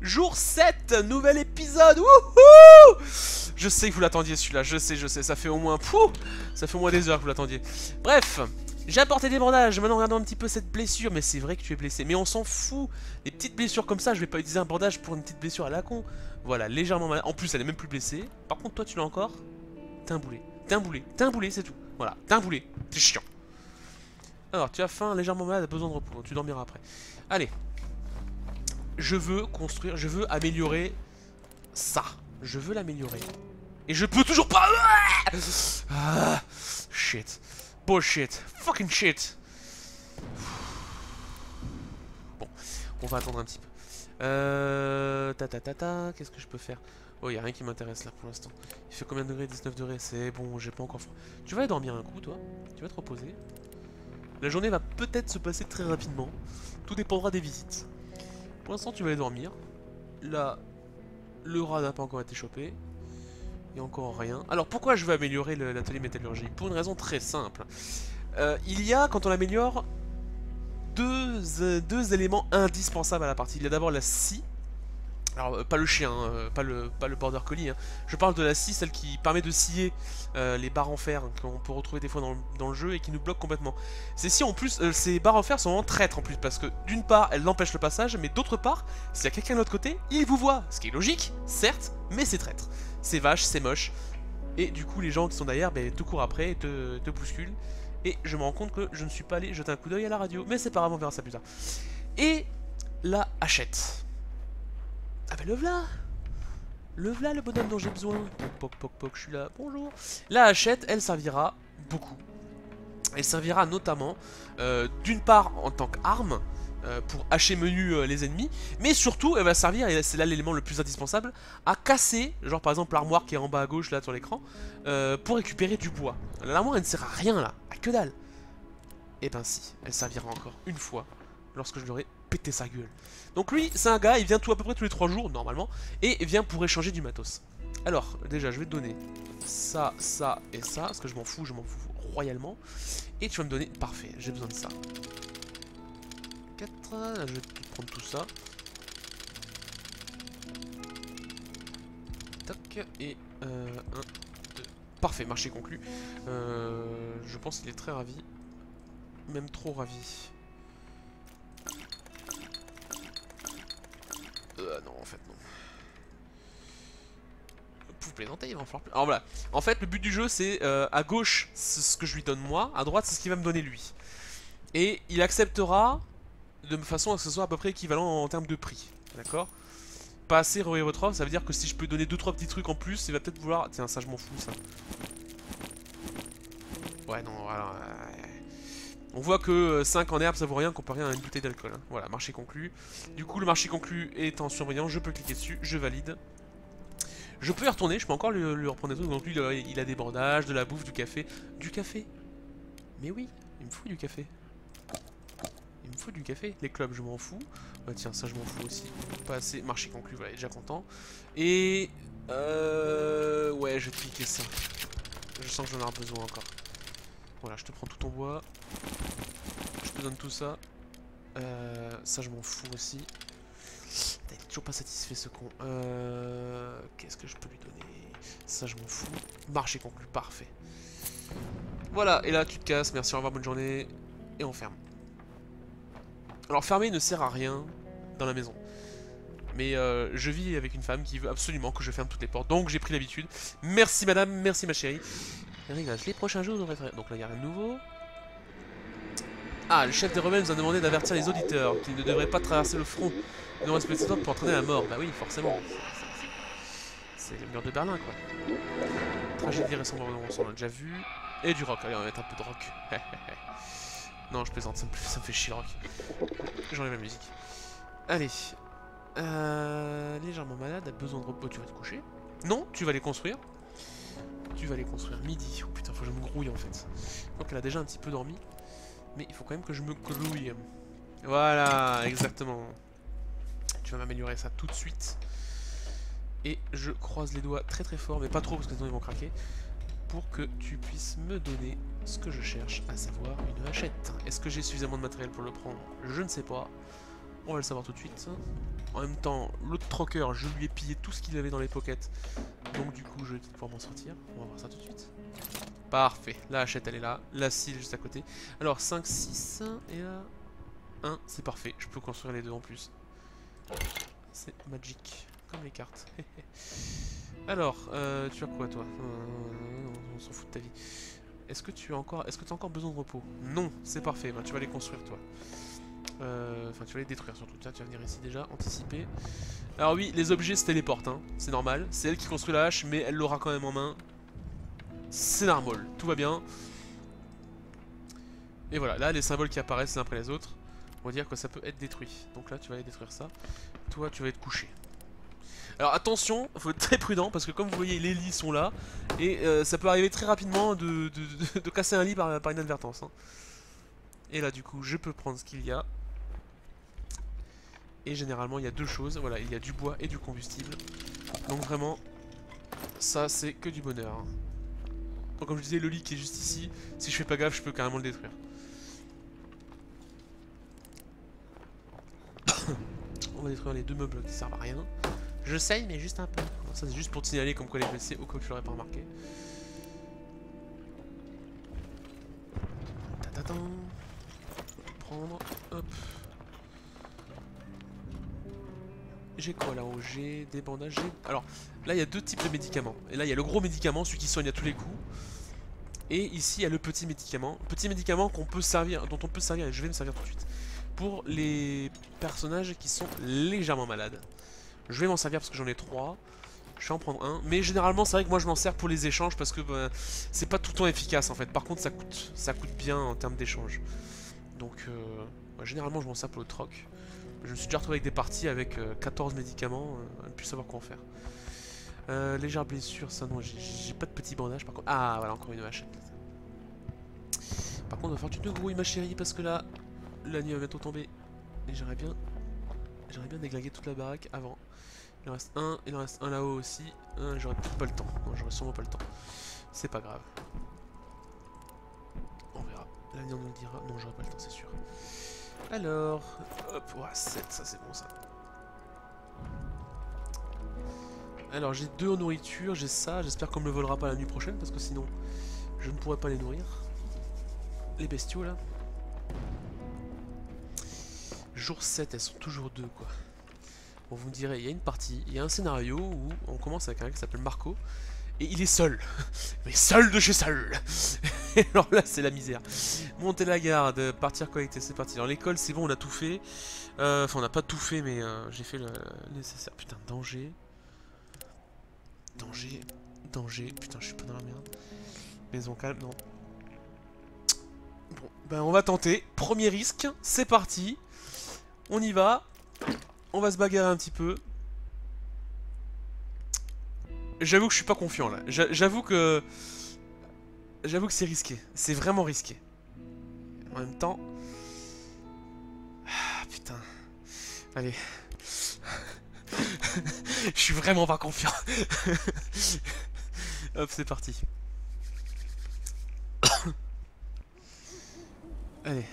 Jour 7, nouvel épisode. Wouhou! Je sais que vous l'attendiez celui-là, je sais, ça fait au moins ça fait au moins des heures que vous l'attendiez. Bref, j'ai apporté des bandages, maintenant regardons un petit peu cette blessure, mais c'est vrai que tu es blessé, mais on s'en fout. Les petites blessures comme ça, je vais pas utiliser un bandage pour une petite blessure à la con. Voilà, légèrement malade, en plus elle est même plus blessée. Par contre toi tu l'as encore. T'es un boulet, c'est tout. Voilà, t'es un boulet, c'est chiant. Alors tu as faim, légèrement malade, besoin de repos, tu dormiras après. Allez. Je veux construire, je veux améliorer ça. Je veux l'améliorer. Et je peux toujours pas. Ah, shit. Bullshit. Fucking shit. Bon, on va attendre un petit peu. Qu'est-ce que je peux faire? Oh, y a rien qui m'intéresse là pour l'instant. Il fait combien de degrés? 19 degrés. C'est bon, j'ai pas encore froid. Tu vas aller dormir un coup, toi? Tu vas te reposer? La journée va peut-être se passer très rapidement. Tout dépendra des visites. Pour l'instant, tu vas aller dormir. Là, le rat n'a pas encore été chopé. Il n'y a encore rien. Alors, pourquoi je veux améliorer l'atelier métallurgie? Pour une raison très simple. Il y a, quand on l'améliore, deux éléments indispensables à la partie. Il y a d'abord la scie. Alors, pas le chien, pas le border collie. Hein. Je parle de la scie, celle qui permet de scier les barres en fer qu'on peut retrouver des fois dans le jeu et qui nous bloquent complètement. Ces scies, en plus, ces barres en fer sont vraiment traîtres en plus, parce que d'une part, elles empêchent le passage, mais d'autre part, s'il y a quelqu'un de l'autre côté, il vous voit. Ce qui est logique, certes, mais c'est traître. C'est vache, c'est moche. Et du coup, les gens qui sont derrière te courent après et te bousculent. Et je me rends compte que je ne suis pas allé jeter un coup d'œil à la radio. Mais c'est pas grave, on verra ça plus tard. Et la hachette. Ah bah le v'là! Le v'là le bonhomme dont j'ai besoin. Poc poc poc, je suis là, bonjour. La hachette, elle servira beaucoup. Elle servira notamment, d'une part en tant qu'arme, pour hacher menu les ennemis, mais surtout elle va servir, et c'est là l'élément le plus indispensable, à casser, genre par exemple l'armoire qui est en bas à gauche là sur l'écran, pour récupérer du bois. L'armoire elle ne sert à rien là, à que dalle. Et ben si, elle servira encore une fois, lorsque je l'aurai pété sa gueule. Donc lui, c'est un gars, il vient tout à peu près tous les 3 jours, normalement, et vient pour échanger du matos. Alors, déjà, je vais te donner ça, ça et ça, parce que je m'en fous royalement. Et tu vas me donner, parfait, j'ai besoin de ça. 4, là, je vais te prendre tout ça. Tac, et 1, 2, parfait, marché conclu. Je pense qu'il est très ravi, même trop ravi. Non, en fait, non. Vous plaisantez, il va en falloir plus. Alors voilà, en fait, le but du jeu, c'est à gauche, c'est ce que je lui donne moi, à droite, c'est ce qu'il va me donner lui. Et il acceptera de façon à ce que ce soit à peu près équivalent en termes de prix. D'accord? Pas assez revoyez votre offre, ça veut dire que si je peux donner 2-3 petits trucs en plus, il va peut-être vouloir. Tiens, ça, je m'en fous, ça. Ouais, non, voilà. On voit que 5 en herbe ça vaut rien comparé à une bouteille d'alcool. Hein. Voilà, marché conclu. Du coup, le marché conclu est en surveillant, je peux cliquer dessus, je valide. Je peux y retourner, je peux encore lui reprendre des trucs. Donc lui, il a des bandages, de la bouffe, du café. Du café? Mais oui, il me faut du café. Il me faut du café. Les clubs, je m'en fous. Bah tiens, ça je m'en fous aussi. Pas assez. Marché conclu, voilà, déjà content. Et... ouais, je vais te cliquer ça. Je sens que j'en ai besoin encore. Voilà, je te prends tout ton bois. Je te donne tout ça. Ça, je m'en fous aussi. Il est toujours pas satisfait ce con. Qu'est-ce que je peux lui donner? Ça, je m'en fous. Marché conclu, parfait. Voilà, et là, tu te casses. Merci, au revoir, bonne journée. Et on ferme. Alors, fermer ne sert à rien dans la maison. Mais je vis avec une femme qui veut absolument que je ferme toutes les portes. Donc, j'ai pris l'habitude. Merci, madame. Merci, ma chérie. Réglage. Les prochains jours, donc là, il n'y a rien de nouveau. Ah, le chef des rebelles nous a demandé d'avertir les auditeurs qu'ils ne devraient pas traverser le front de nos respectifs pour entraîner la mort. Bah oui, forcément. C'est le mur de Berlin, quoi. Tragédie récente, on l'a déjà vu. Et du rock. Allez, on va mettre un peu de rock. Non, je plaisante, ça me fait chier le rock. J'enlève la musique. Allez. Légèrement malade, a besoin de repos. Tu vas te coucher? Non, tu vas les construire. Tu vas les construire midi. Oh putain, faut que je me grouille en fait. Donc elle a déjà un petit peu dormi. Mais il faut quand même que je me grouille. Voilà, exactement. Tu vas m'améliorer ça tout de suite. Et je croise les doigts très très fort, mais pas trop parce que sinon ils vont craquer. Pour que tu puisses me donner ce que je cherche, à savoir une hachette. Est-ce que j'ai suffisamment de matériel pour le prendre? Je ne sais pas. On va le savoir tout de suite. En même temps, l'autre troqueur, je lui ai pillé tout ce qu'il avait dans les pockets. Donc du coup, je vais pouvoir m'en sortir. On va voir ça tout de suite. Parfait. La hachette, elle est là. La scie, juste à côté. Alors, 5, 6, et là... 1, c'est parfait. Je peux construire les deux en plus. C'est magique. Comme les cartes. Alors, tu as quoi, toi? On s'en fout de ta vie. Est-ce que tu as encore besoin de repos? Non, c'est parfait. Bah, tu vas les construire, toi. Enfin, tu vas les détruire surtout. Tiens, tu vas venir ici déjà, anticiper. Alors oui, les objets se téléportent, hein. C'est normal. C'est elle qui construit la hache, mais elle l'aura quand même en main. C'est normal, tout va bien. Et voilà, là, les symboles qui apparaissent les uns après les autres, on va dire que ça peut être détruit. Donc là, tu vas aller détruire ça. Toi, tu vas être couché. Alors attention, il faut être très prudent, parce que comme vous voyez, les lits sont là. Et ça peut arriver très rapidement de casser un lit par inadvertance, hein. Et là, du coup, je peux prendre ce qu'il y a. Et généralement il y a deux choses, voilà, il y a du bois et du combustible. Donc vraiment, ça c'est que du bonheur. Donc comme je disais, le lit qui est juste ici, si je fais pas gaffe, je peux carrément le détruire. On va détruire les deux meubles qui servent à rien. Je sais, mais juste un peu. Alors, ça c'est juste pour te signaler comme quoi les blessés, au cas où tu l'aurais pas remarqué. Tatatin. Prendre, hop. J'ai quoi là-haut? J'ai des bandages. Alors là il y a deux types de médicaments. Et là il y a le gros médicament, celui qui soigne à tous les coups. Et ici il y a le petit médicament. Petit médicament qu'on peut servir, dont on peut servir, et je vais me servir tout de suite. Pour les personnages qui sont légèrement malades. Je vais m'en servir parce que j'en ai 3. Je vais en prendre un. Mais généralement c'est vrai que moi je m'en sers pour les échanges parce que bah, c'est pas tout le temps efficace en fait. Par contre ça coûte bien en termes d'échange. Donc bah, généralement je m'en sers pour le troc. Je me suis déjà retrouvé avec des parties avec 14 médicaments, à ne plus savoir quoi en faire. Légère blessure, ça non, j'ai pas de petit bandage par contre. Ah voilà, encore une hache. Par contre, on va faire tu te grouilles ma chérie, parce que là, la nuit va bientôt tomber. Et j'aimerais bien déglinguer toute la baraque avant. Il en reste un, il en reste un là-haut aussi. J'aurais peut-être pas le temps. Non, j'aurais sûrement pas le temps. C'est pas grave. On verra. L'avenir nous le dira. Non, j'aurais pas le temps, c'est sûr. Alors, hop, ouais, 7, ça c'est bon ça. Alors j'ai 2 en nourriture, j'ai ça, j'espère qu'on me le volera pas la nuit prochaine parce que sinon je ne pourrais pas les nourrir. Les bestiaux là. Jour 7, elles sont toujours 2 quoi. Bon vous me direz, il y a une partie, il y a un scénario où on commence avec un gars qui s'appelle Marco. Et il est seul. Mais seul de chez seul. Et alors là, c'est la misère. Monter la garde, partir collecter, c'est parti. Dans l'école, c'est bon, on a tout fait. Enfin, on n'a pas tout fait, mais j'ai fait le nécessaire. Putain, danger. Danger. Danger. Putain, je suis pas dans la merde. Maison calme, non. Bon, ben on va tenter. Premier risque, c'est parti. On y va. On va se bagarrer un petit peu. J'avoue que je suis pas confiant là. J'avoue que c'est risqué. C'est vraiment risqué. En même temps... Ah, putain. Allez. Je suis vraiment pas confiant. Hop, c'est parti. Allez.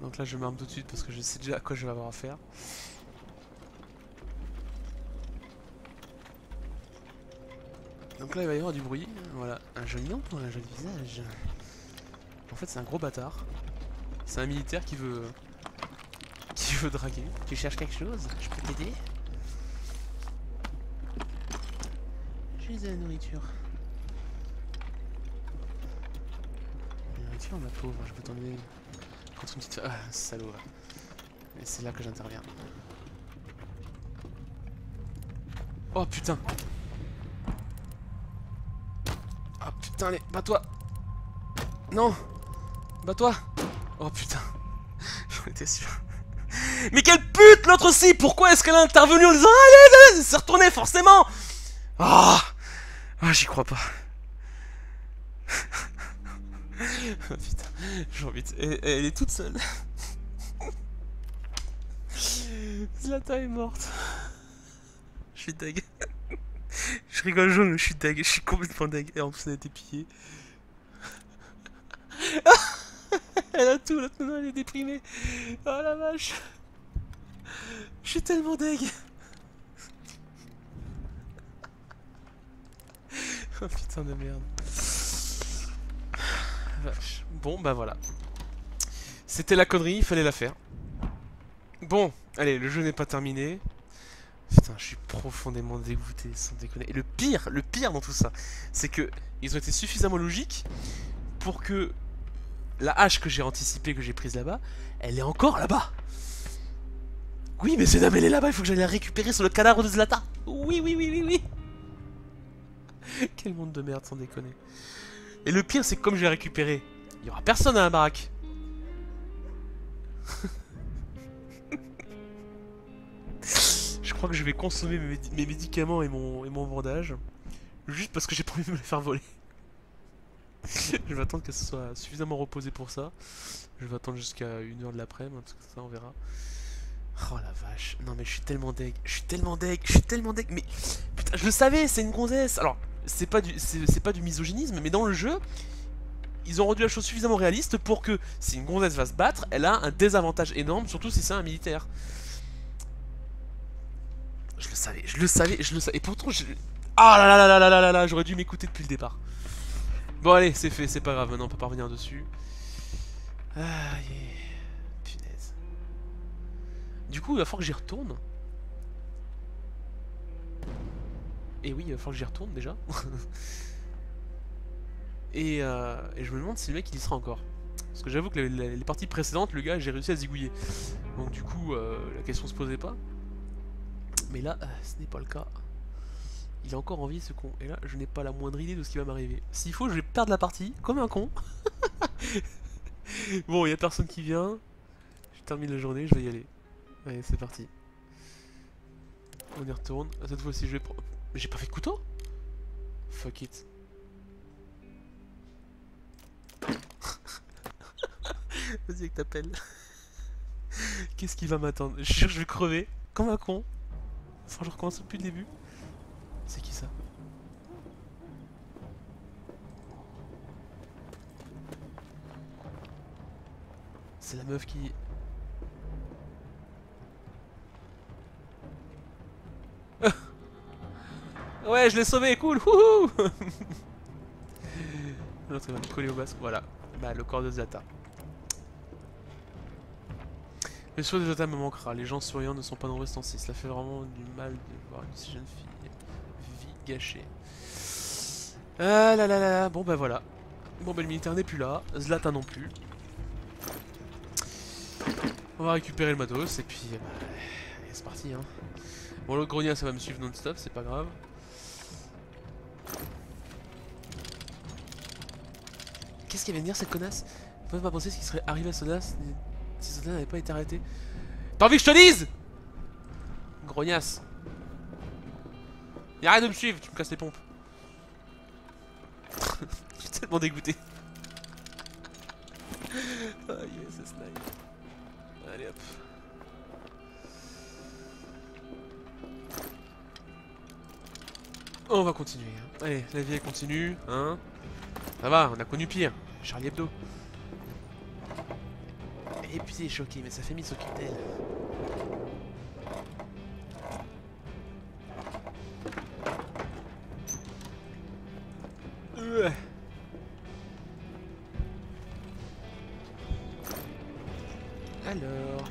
Donc là, je m'arme tout de suite parce que je sais déjà à quoi je vais avoir affaire. Donc là il va y avoir du bruit, voilà, un joli nom pour un joli visage. En fait c'est un gros bâtard. C'est un militaire qui veut draguer. Tu cherches quelque chose? Je peux t'aider? J'ai de la nourriture. La nourriture ma pauvre, je peux t'en donner contre une petite... Ah salaud. Et c'est là que j'interviens. Oh putain! Ah putain, allez, bats-toi. Non. Bats-toi. Oh putain. J'en étais sûr. Mais quelle pute l'autre aussi. Pourquoi est-ce qu'elle a intervenu en disant allez, allez, c'est retourné forcément. Ah, j'y crois pas. Oh putain, j'ai envie de... Elle est toute seule. Zlata est morte. Je suis deg. Je rigole jaune, je suis deg, je suis complètement deg. Et en plus elle a été pillée. Elle a tout, l'autre maintenant elle est déprimée. Oh la vache. Je suis tellement deg. Oh putain de merde. Vache. Bon bah voilà. C'était la connerie, il fallait la faire. Bon, allez, le jeu n'est pas terminé. Putain, je suis profondément dégoûté, sans déconner. Et le pire dans tout ça, c'est que ils ont été suffisamment logiques pour que la hache que j'ai anticipée, que j'ai prise là-bas, elle est encore là-bas. Oui, mais c'est elle est là-bas, il faut que j'aille la récupérer sur le cadavre de Zlata. Oui, oui, oui, oui, oui. Quel monde de merde, sans déconner. Et le pire, c'est que comme je l'ai récupéré, il y aura personne à la baraque. Je crois que je vais consommer mes médicaments et mon bandage. Juste parce que j'ai pas envie de me les faire voler. Je vais attendre qu'elle soit suffisamment reposée pour ça. Je vais attendre jusqu'à 1h de l'après-midi, parce que ça on verra. Oh la vache. Non mais je suis tellement deg. Je suis tellement deg. Je suis tellement deg. Mais putain, je le savais, c'est une gonzesse. Alors, c'est pas du misogynisme, mais dans le jeu, ils ont rendu la chose suffisamment réaliste pour que si une gonzesse va se battre, elle a un désavantage énorme, surtout si c'est un militaire. Je le savais, je le savais, je le savais. Et pourtant, je... Ah là là là là là là là, j'aurais dû m'écouter depuis le départ. Bon allez, c'est fait, c'est pas grave, maintenant on peut pas revenir dessus. Ah, punaise. Du coup, il va falloir que j'y retourne. Et oui, il va falloir que j'y retourne déjà. et je me demande si le mec il y sera encore. Parce que j'avoue que les parties précédentes, le gars, j'ai réussi à zigouiller. Donc du coup, la question se posait pas. Mais là, ce n'est pas le cas. Il est encore en vie ce con. Et là, je n'ai pas la moindre idée de ce qui va m'arriver. S'il faut, je vais perdre la partie, comme un con. Bon, il n'y a personne qui vient. Je termine la journée, je vais y aller. Allez, c'est parti. On y retourne. Cette fois-ci, je vais prendre... J'ai pas fait de couteau? Fuck it. Vas-y avec ta pelle. Qu'est-ce qui va m'attendre? Je suis sûr que je vais crever. Comme un con. Faut que je recommence depuis le début. C'est qui ça? C'est la meuf qui... Ouais, je l'ai sauvé, cool. Wouhou. L'autre il va me coller au basque, voilà. Bah, le corps de Zlata. Le sourire de Zlata me manquera. Les gens souriants ne sont pas nombreux ce temps-ci. Cela fait vraiment du mal de voir une si jeune fille. Vie gâchée. Ah là là là là. Bon bah voilà. Bon bah le militaire n'est plus là. Zlata non plus. On va récupérer le matos et puis bah, allez, c'est parti hein. Bon l'autre grogna ça va me suivre non-stop, c'est pas grave. Qu'est-ce qu'elle vient de dire cette connasse? Je peux pas penser ce qui serait arrivé à Soda si Soda n'avait pas été arrêté. T'as envie que je te dise? Grognasse. Y'a rien de me suivre, tu me casses les pompes. Je suis tellement dégoûté. Ah yes, c'est snipe. Allez hop. On va continuer. Hein. Allez, la vie elle continue, hein. Ça va, on a connu pire. Charlie Hebdo. Épuisé et choqué, mais sa famille s'occupe d'elle. Alors...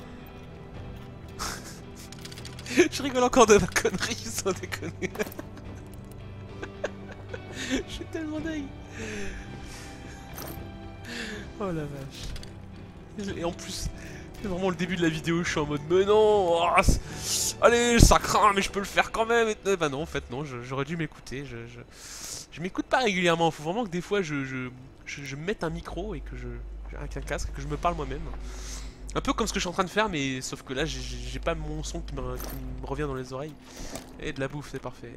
Je rigole encore de ma connerie, sans déconner. Je suis tellement dingue. Oh la vache. Et en plus, c'est vraiment le début de la vidéo, je suis en mode mais non, oh, allez, ça craint, mais je peux le faire quand même. Et, bah non, en fait non, j'aurais dû m'écouter. Je m'écoute pas régulièrement, faut vraiment que des fois je me mette un micro et que avec un casque, que je me parle moi-même. Un peu comme ce que je suis en train de faire, mais sauf que là j'ai pas mon son qui me revient dans les oreilles. Et de la bouffe, c'est parfait.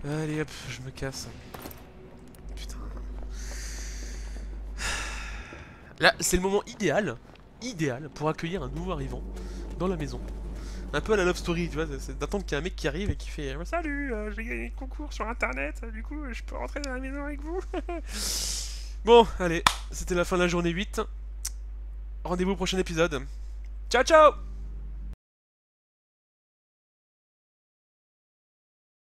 Allez hop, je me casse. Putain. Là, c'est le moment idéal pour accueillir un nouveau arrivant dans la maison. Un peu à la Love Story, tu vois, c'est d'attendre qu'il y ait un mec qui arrive et qui fait salut, j'ai gagné le concours sur internet, du coup je peux rentrer dans la maison avec vous. Bon, allez, c'était la fin de la journée 8. Rendez-vous au prochain épisode. Ciao ciao.